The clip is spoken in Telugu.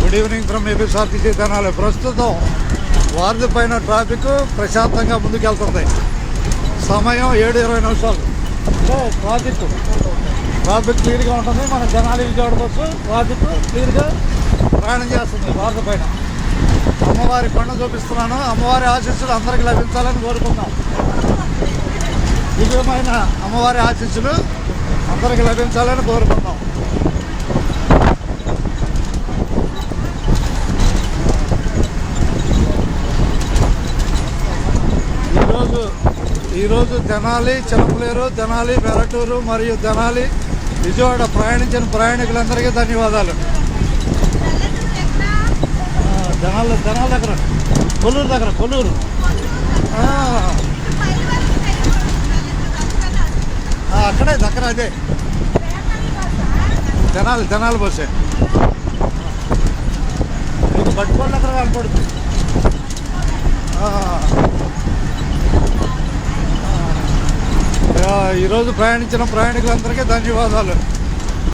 Good evening from APSRTC Tenali. ప్రస్తుతం వారధి పైన ట్రాఫిక్ ప్రశాంతంగా ముందుకెళ్తుంది. సమయం 7:20 అంటే ట్రాఫిక్ క్లియర్గా ఉంటుంది. మన తెనాలి విజయవాడ బస్సు ట్రాఫిక్ క్లియర్గా ప్రయాణం చేస్తుంది వారధి పైన. అమ్మవారి కొండ చూపిస్తున్నాను. అమ్మవారి ఆశీస్సులు అందరికీ లభించాలని కోరుకుందాం. దివ్యమైన అమ్మవారి ఆశీస్సులు అందరికీ లభించాలని కోరుకుందాం. ఈరోజు తెనాలి, చిలకలేరు, తెనాలి, పెరటూరు మరియు తెనాలి విజయవాడ ప్రయాణించిన ప్రయాణికులందరికీ ధన్యవాదాలు. తెనాలి దగ్గర కొల్లూరు అక్కడే దగ్గర అదే తెనాలి బస్సే. మీకు పట్టుకోండి అక్కడ కనపడుతుంది. ఈరోజు ప్రయాణించిన ప్రయాణికులందరికీ ధన్యవాదాలు.